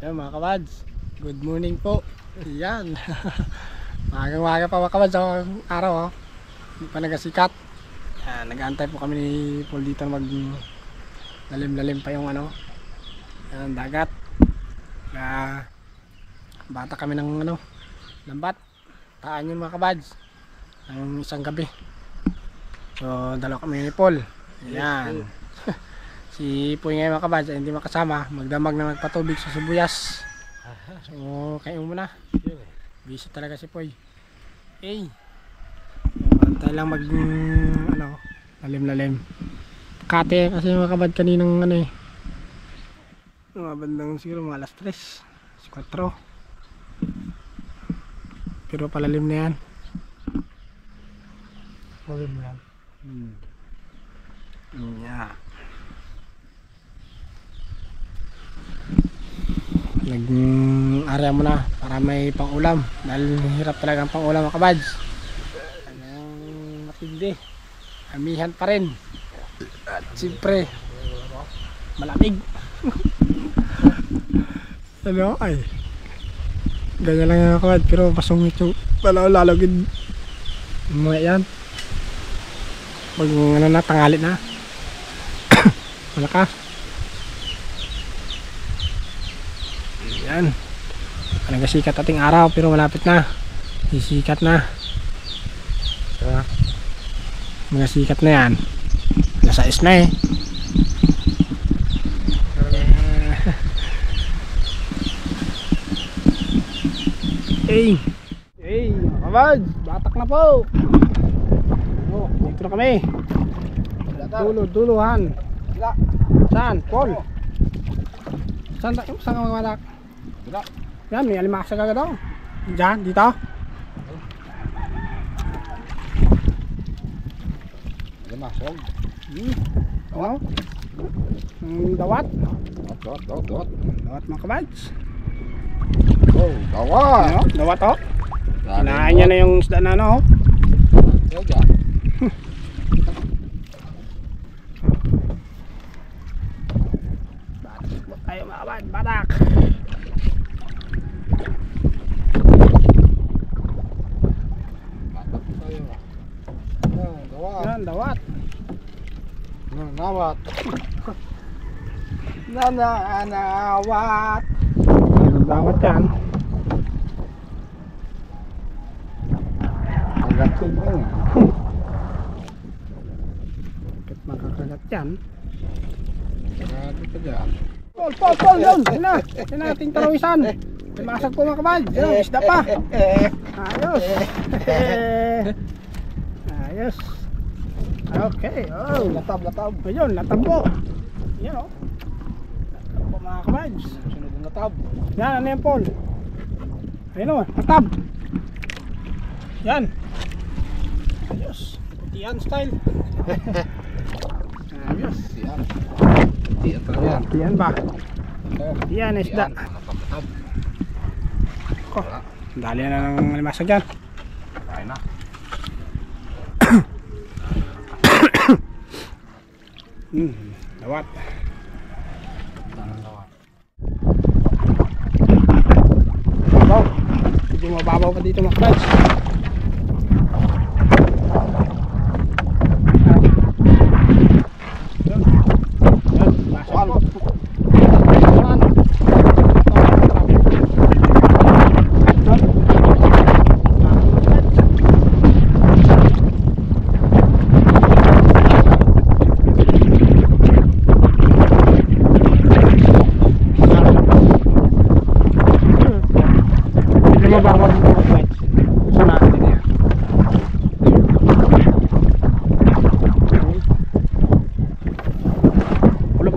Yan mga kabads, good morning po. Yan. Magang-maga pa mga kabads ang araw, oh. Hindi pa nagasikat. Yan, nag-aantay po kami ni Paul dito mag lalim-lalim pa yung ano. Yan, dagat. Bata kami ng ano, lambat. Taan yun mga kabads. Ang isang gabi. So, dalawa kami ni Paul. Yan. Si Poy ngayon mga kabads ay hindi makasama, magdamag na magpatubig sa sibuyas. So kayo muna, busy talaga si Poy. Hey, antay lang mag ano, lalim-lalim kate kasi mga kabad kaninang ano eh, mga bandang siguro mga alas 3, 4, pero palalim na yan. Palalim na yan. Yeah. Nag-area mo na para may pang-ulam dahil hirap talaga ang pang-ulam mga kabads. Anong matindi, amihan pa rin at siyempre malamig. Ano ay ganyan lang yung kabads, pero pasungit yung lalagid mga yan pag ano na, tanghali na. Malakas. Yan, nagasikat ating araw pero malapit na, sisikat na. Magasikat na yan, nasa is na eh. Hey, hey kabad, batak na po. Oh, dito na kami. Dulo-duluhan. Saan? Paul? Saan ka magmadak? Yan, may alimaksa ka daw. Diyan, dito. Alimaksog? Ano? Dawat. Dawat. Dawat mga kabads. Oh, dawat. Ano? Dawat oh. Kinain niya na yung isda na ano oh. Batak tayo mga kabads, batak. Yan, dawat. Nanawat. Nanawat. Dawat yan. Magatin mo. Bakit makakagat yan? Magatin pa dyan. Paul, yun! Yan na! Yan na ating tarawisan. Masag po mga kabad. Yan, isda pa. Ayos. Ayos. Okay, oh. Latab. Ayun, latab po. Yan o. Latab po mga kabads. Sunod ng latab. Yan, ano yan Paul? Ayun o, latab. Yan. Ayos. Tiyan style. Ayos. Tiyan talaga yan. Tiyan ba? Tiyan, isda. Latab. Oh, dali na ng limasag yan. Kain na. Dawat. Babaw. Medyo mababaw pa dito mga kabads.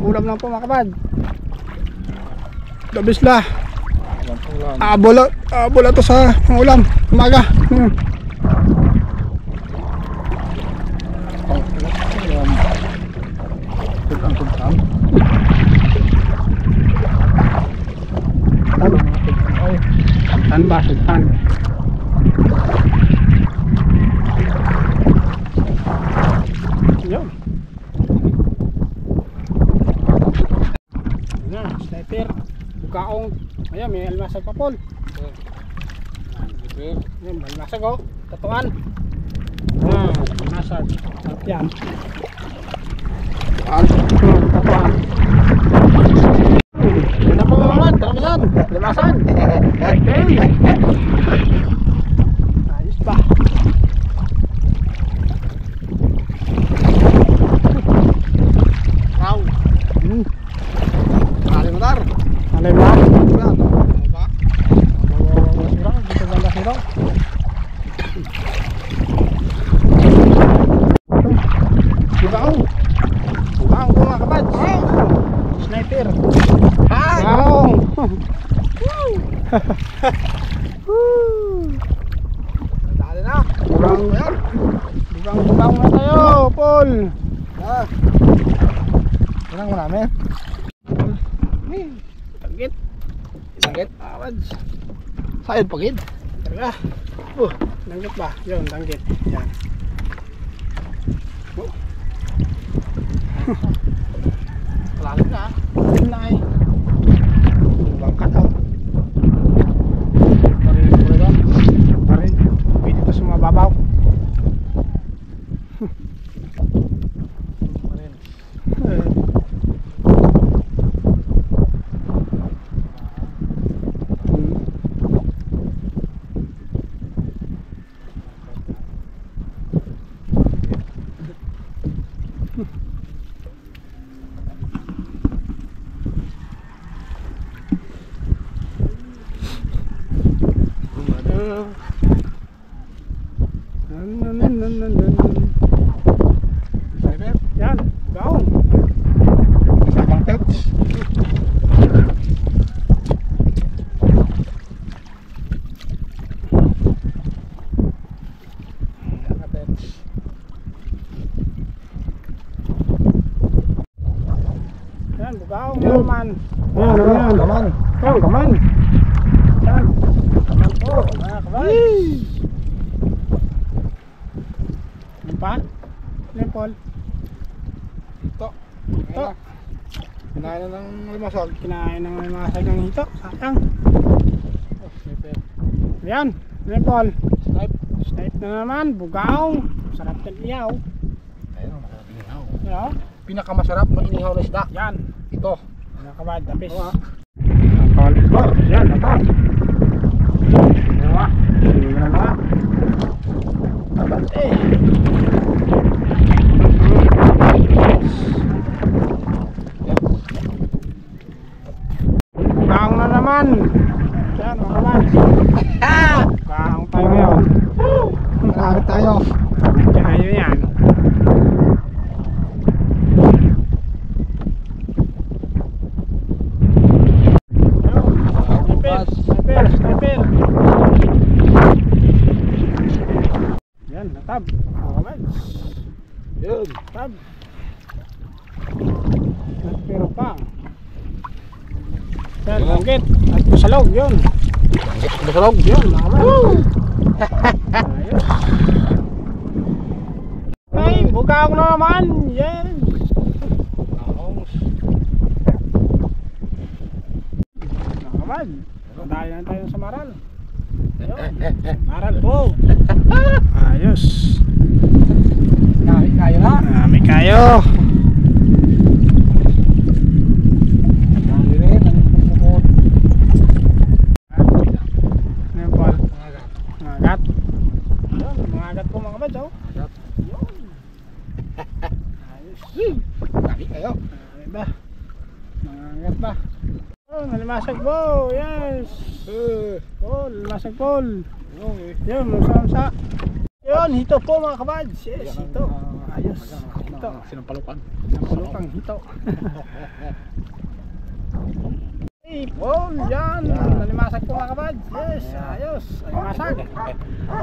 Ulam lang po mga kabad. Labis la. Abola to sa ulam. Umaga. Tan ba? Tan. Yun. Sniper, bukaong Ayan, may alimasag pa, Paul. Ayan, may alimasag, oh. Tatuan. Ayan, alimasag. Sarap yan. Tatuan. Yan na po mga kawan, karamisan. Alimasag. Okay. Ayos pa. Raw. Kali mo dar. Alay ba? Yan. Ano ba? Sirang, dito banda sirang. Bugaong. Bugaong po mga kabads. Sniper. Bugaong. Dali na. Bugaong. Yan. Bugaong na tayo, Paul. Ah. Yan mo namin. Tanggit. Tanggit. Kabads. Sayad pagid. Talaga. Tanggit ba? Yun, tanggit. Yan. Lalim na. Yun na eh. Bangkat oh. Parin ko rin. Parin. Pwede ito sa mga babaw. Parin. Sayad. Yan, gaong. Sabang pelts. Yan na pelts. Yan, bugaong naman. Yan, Kaman. Kaman. Yan, kaman. Yan, kaman po. Mga kabads. Ano pa? Ano, Paul? Ito. Ito. Kinain na ng limasag. Kinain ng may mga sagang hito. Sayang. Oh, sniper. Yan, ano, Paul? Snipe. Snipe na naman, bugaong. Sarap ng iyaw. Ayun, masarap inihaw. Yan, Pinakamasarap na inihaw na isda. yan. Ito. Mga kabads, tapis. Oo, ah. Paul, Paul. Yan, ito. Yan, hindi mo na mga. Abante. Bugaong na naman. Yan, mga kabads. Bugaong tayo ngayon. Marami tayo. Tayo yan. Sniper, sniper, sniper. Yan, natab. Mga kabads. Yun. Tab. Pero pa. Yan, langgit. At masalog, yun. Masalog. Yun, nakaman. Ayos. Ay, bugaong na naman. Yes. Nakaman. Dahil na tayo sa maral. Yun. Maral po. Ayos. Kayo na. May kayo. Marami rin. Ang pumukot. Ano Paul? Mangagat. Mga agat. Yun, mga agat po mga kabads, oh. Mangagat. Yun. Ayos. Marami kayo. Ano ba? Mga agat ba? Oh, nalimasag po. Yes. Paul, nalimasag Paul. Yun, musa-musa. Yun, hito po mga kabads. Yes, hito. Ayos. Hito. Sinampalukan. Napulukang hito. Hey, Paul, yan. Nalimasag po mga kabads. Yes, ayos. Nalimasag.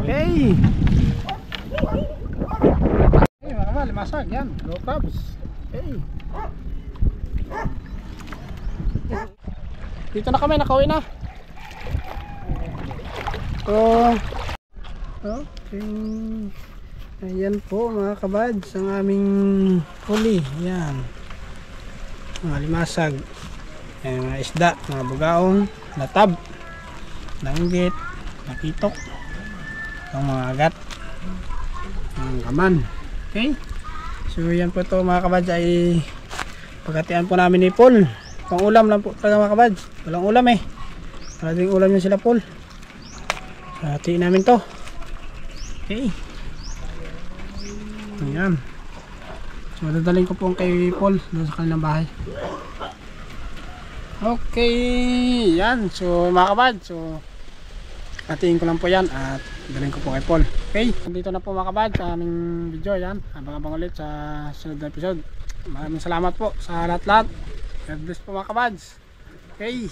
Okay. Hey, mga kabads, limasag. Yan, go crabs. Okay. Dito na kami, nakauwi na. So, okay. Ayan po mga kabads ang aming huli. Yan. Mga limasag. Ayan, mga isda, mga bugaong, latab, langgit, nakitok, ang mga agat, ang kaman. Okay? So yan po ito mga kabads ay pagkatian po namin ni Paul. Pang ulam lang po talaga mga kabads. Walang ulam eh. Parating ulam yun sila Paul. So hatiin namin to. Okay. Ayan. So dadalhin ko po kay Paul doon sa kanilang bahay. Okay. Yan. So mga kabads. So hatiin ko lang po yan at dalhin ko po kay Paul. Okay. Nandito na po mga kabads sa aming video. Yan. Abang-abang ulit sa sunod na episode. Maraming salamat po sa lahat-lahat. God bless po mga kabads. Okay.